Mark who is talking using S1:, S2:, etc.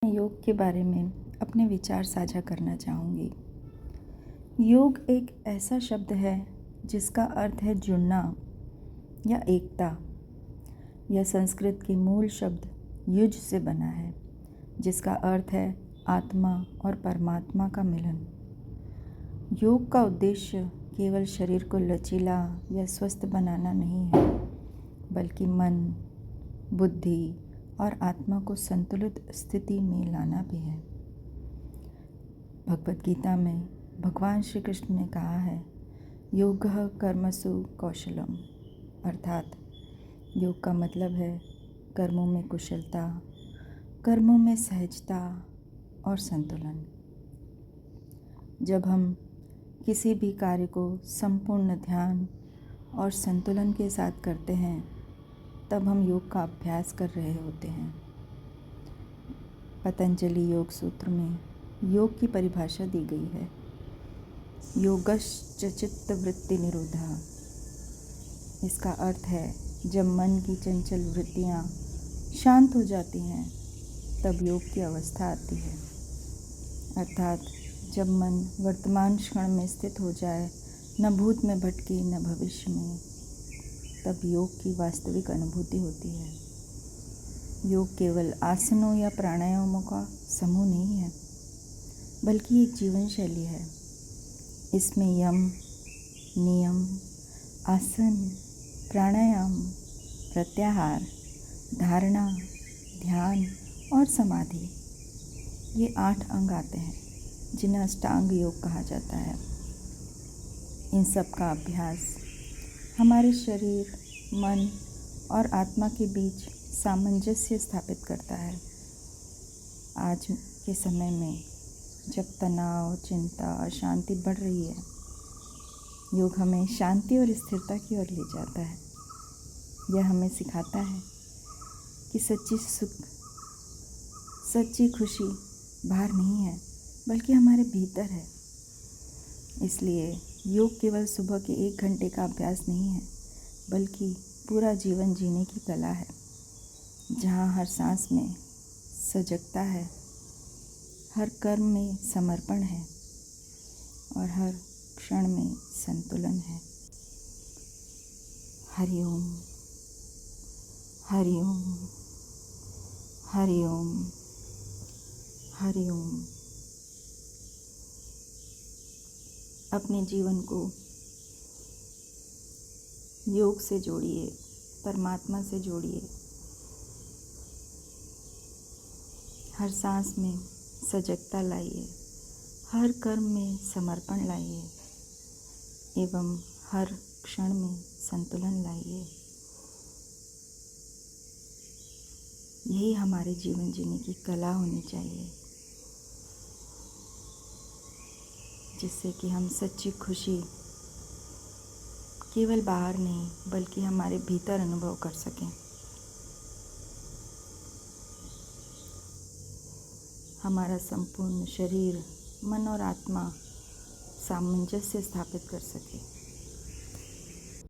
S1: योग के बारे में अपने विचार साझा करना चाहूँगी। योग एक ऐसा शब्द है जिसका अर्थ है जुड़ना या एकता। यह संस्कृत के मूल शब्द युज से बना है, जिसका अर्थ है आत्मा और परमात्मा का मिलन। योग का उद्देश्य केवल शरीर को लचीला या स्वस्थ बनाना नहीं है, बल्कि मन, बुद्धि और आत्मा को संतुलित स्थिति में लाना भी है। भगवद गीता में भगवान श्री कृष्ण ने कहा है, योगः कर्मसु कौशलम, अर्थात योग का मतलब है कर्मों में कुशलता, कर्मों में सहजता और संतुलन। जब हम किसी भी कार्य को संपूर्ण ध्यान और संतुलन के साथ करते हैं, तब हम योग का अभ्यास कर रहे होते हैं। पतंजलि योग सूत्र में योग की परिभाषा दी गई है, योगश्च चित्त वृत्ति निरोधः। इसका अर्थ है जब मन की चंचल वृत्तियाँ शांत हो जाती हैं, तब योग की अवस्था आती है। अर्थात जब मन वर्तमान क्षण में स्थित हो जाए, न भूत में भटके न भविष्य में, तब योग की वास्तविक अनुभूति होती है। योग केवल आसनों या प्राणायामों का समूह नहीं है, बल्कि एक जीवन शैली है। इसमें यम, नियम, आसन, प्राणायाम, प्रत्याहार, धारणा, ध्यान और समाधि, ये 8 अंग आते हैं, जिन्हें अष्टांग योग कहा जाता है। इन सब का अभ्यास हमारे शरीर, मन और आत्मा के बीच सामंजस्य स्थापित करता है। आज के समय में जब तनाव, चिंता, अशांति बढ़ रही है, योग हमें शांति और स्थिरता की ओर ले जाता है। यह हमें सिखाता है कि सच्ची सुख, सच्ची खुशी बाहर नहीं है, बल्कि हमारे भीतर है। इसलिए योग केवल सुबह के 1 घंटे का अभ्यास नहीं है, बल्कि पूरा जीवन जीने की कला है, जहाँ हर सांस में सजगता है, हर कर्म में समर्पण है और हर क्षण में संतुलन है। हरि ओम, हरि ओम, हरि ओम, हरि ओम। अपने जीवन को योग से जोड़िए, परमात्मा से जोड़िए। हर सांस में सजगता लाइए, हर कर्म में समर्पण लाइए एवं हर क्षण में संतुलन लाइए। यही हमारे जीवन जीने की कला होनी चाहिए, जिससे कि हम सच्ची खुशी केवल बाहर नहीं, बल्कि हमारे भीतर अनुभव कर सकें। हमारा संपूर्ण शरीर, मन और आत्मा सामंजस्य स्थापित कर सके।